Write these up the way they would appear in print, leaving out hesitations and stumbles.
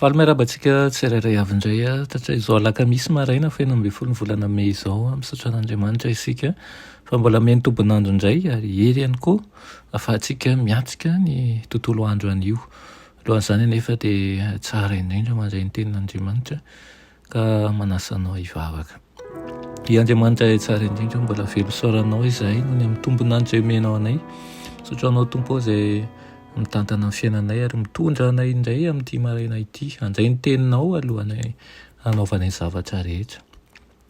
Faly miarabantsika tsirairay avy indray satria izao alakamisy maraina feno amby folo ny volana May izao misaotra an'Andriamanitra isika fa mbola meny tombonandro indray ary ery ihany koa afahantsika miatsika ny tontolo andro anio. Alohan'izany anefa dia tsara indrindra mandray ny tenin'Andriamanitra ka manasa anao hivavaka. I Andriamanitra tsara indrindra mbola velosoranao izahay noho ny amin'ny tombonandro izay omenao anay. Misaotra anao Tompo izay mitantana ny fiainanay ary mitondra anay indray amin'ity maraina ity. Andray ny teninao alohanay hanaovanay zavatra rehetra.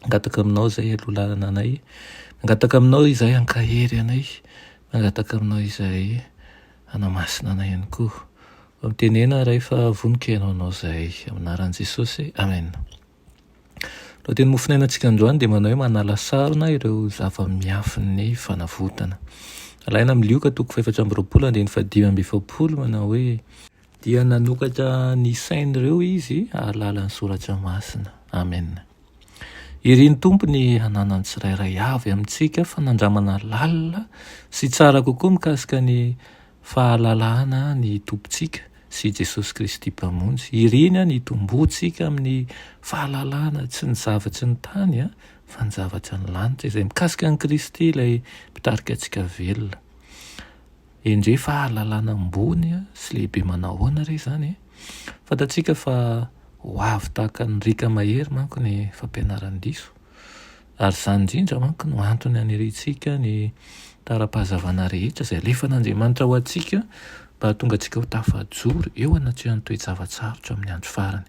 Mangataka aminao izay alolalana anay, mangataka aminao izay hankahery anay, mangataka aminao izay hanamasina anay ihany koa. Mitenena rehefa vonika ianao anao izay aminaran'i Jesosy. Amen. Raha teny mofinainantsika androany dia manao hoe manala sarona ireo zava-miafin'ny fanavotana. Alaina amin'ny Lioka 4:20-20 manao hoe dia nanokatra ny sain'ireo izy ahalala ny soratra masina. Amen. Iriny Tompony hananany tsirairay avy amintsika fanandramana lalina sy tsara kokoa mikasika ny fahalalahana ny tompontsika sy Jesosy Kristy mpamonjy. Iriny ny tombotsika amin'ny fahalalahana tsy ny zavatry ny tany fa ny zavatra ny lanitra izay mikasika ny Kristy ilay mpitarika antsika velona. Endre fahalalana ambony sy lehibe manahoana re zany. Fantatsika fa ho avy tahaka ny rika mahery manko ny fampianaran'ny diso. Ary izany indrindra manko no antony anirentsika ny tara-pahazavana rehetra izay alefan'Andriamanitra ho antsika mba hahatonga antsika ho tafajoro eo anatrehan'ny toe-java-tsarotra amin'ny andro farany.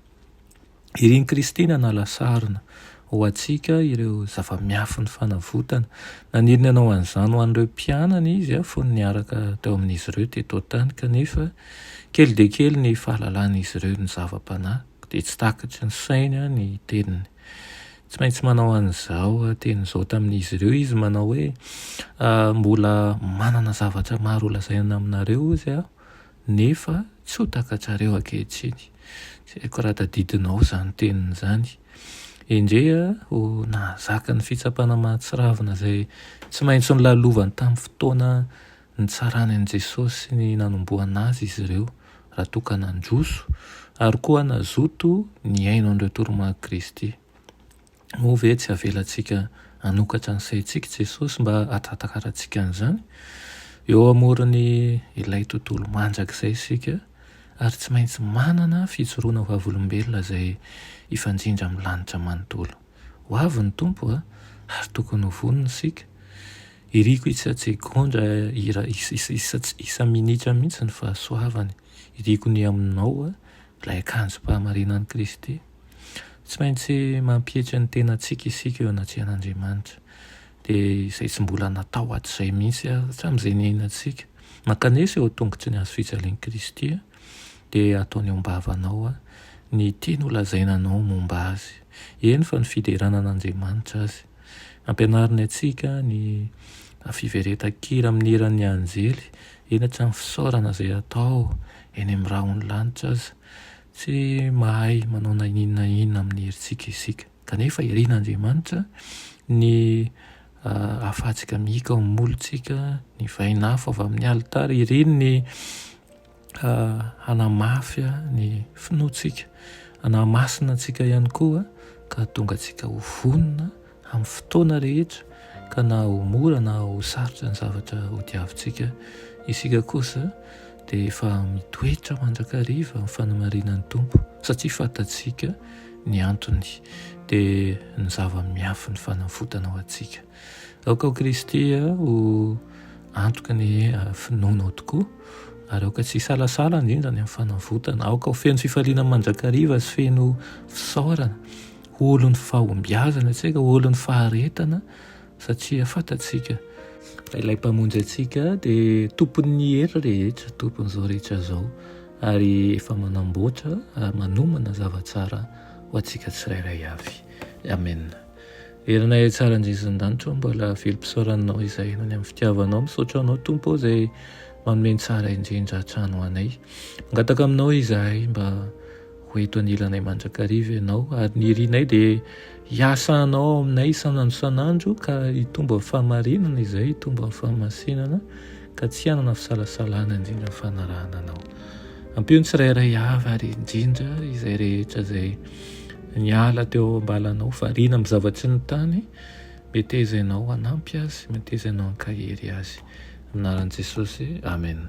Iriny Kristy nanala sarona ho antsika ireo zava-miafin'ny fanavotana. Naniriny anao an'izany ho an'ireo mpianana izy fony niaraka teo amin'izy ireo teto tany kanefa kely dia kely ny fahalalàn'izy ireo ny zava-panahy dia tsy takatry ny sainy ny teniny. Tsy maintsy manao an'izao tenin'izao tamin'izy ireo izy manao hoe mbola manana zavatra maro lazaina aminareo izy nefa tsy ho takatrareo ankehitriny. Tsy haiko raha tadidinao izany teniny izany. Indray ho nahazaka ny fitsapana mahatsiravina izay tsy maintsy nilalovany tamin'ny fotoana ny tsarany an'i Jesosy ny nanombohana azy izy ireo raha toa ka nandroso ary koa nazoto ny aino an'ireo toromarika Kristy. Moa ve tsy avelantsika hanokatra ny saintsika Jesosy mba hahatatakarantsika an'izany eo amorony ilay tontolo mandrakizay isika ary tsy maintsy manana fijoroana vavolombelona izay ifanjindra amin'ny lanitra manontolo. Ho avy ny Tompo ary tokony ho vonona isika. Iriko isa-tsekondra isa minitra mihitsy ny fahasoavany. Iriko ny aminao ilay akanjo-pahamarinan'i Kristy. Tsy maintsy mampietra ny tenantsika isika eo anatrehan'Andriamanitra. Dia izay tsy mbola natao hatrizay mihitsy hatramin'izay niainantsika. Mankanesa eo tongotry ny hazo fijalian'i Kristy dia ataony eo am-bavanao ny tiany holazainanao momba azy. Eny fa ny fiderana an'Andriamanitra azy. Ampianariny antsika ny fiveretan-kira amin'ny eran'ny anjely eny hatramin'ny fisaorana izay atao eny amin'ny rahon'ny lanitra azy. Tsy mahay manao na inona inona amin'ny herintsika isika. Kanefa irin'Andriamanitra ny ahafahantsika mihika ao amin'ny molontsika, ny vainafo avy amin'ny alitara, ireny ny hanamafy ny finoantsika, hanamasina antsika ihany koa ka tonga antsika ho vonona amin'ny fotoana rehetra ka na ho mora na ho sarotra ny zavatra ho diavintsika. Isika kosa dia efa mitoetra mandrakariva amin'ny fanamarinan'ny Tompo satria fantatsika ny antony dia ny zava-miafin'ny fanavotana ho antsika. Aoka ho Kristy ho antoka ny finoanao tokoa ary aoka tsy salasala indrindra ny amin'ny fanavotana. Aoka ho feno fifaliana mandrakariva sy feno fisaorana, olon'ny fahombiazana tsika, olon'ny faharetana satria fantatsika ilay mpamonjy antsika dia tompon'ny hery rehetra, tompon'izao rehetra izao ary efa manamboatra ary manomana zavatsara ho antsika tsirairay avy. Amen. Herinay tsara Andriamanitra mbola velom-pisaoranao izay noho ny amin'ny fitiavanao. Misaotra anao Tompo izay manome tsara indrindra hatrany ho anay. Mangataka aminao izahay mba ho eto anilanay mandrakariva ianao ary ny irinay dia hiasanao aminay isanandro sanandro ka hitomba amin'ny fahamarinana izay hitomba amin'ny fahamasinana ka tsy hanana fisalasalana indrindra ny fanarahana anao. Ampio ny tsirairay avy ary indrindra izay rehetra izay niala teo ambalanao variana amin'ny zavatry ny tany, metezainao hanampy azy, metezainao hankahery azy. Anaran'i Jesosy, amen.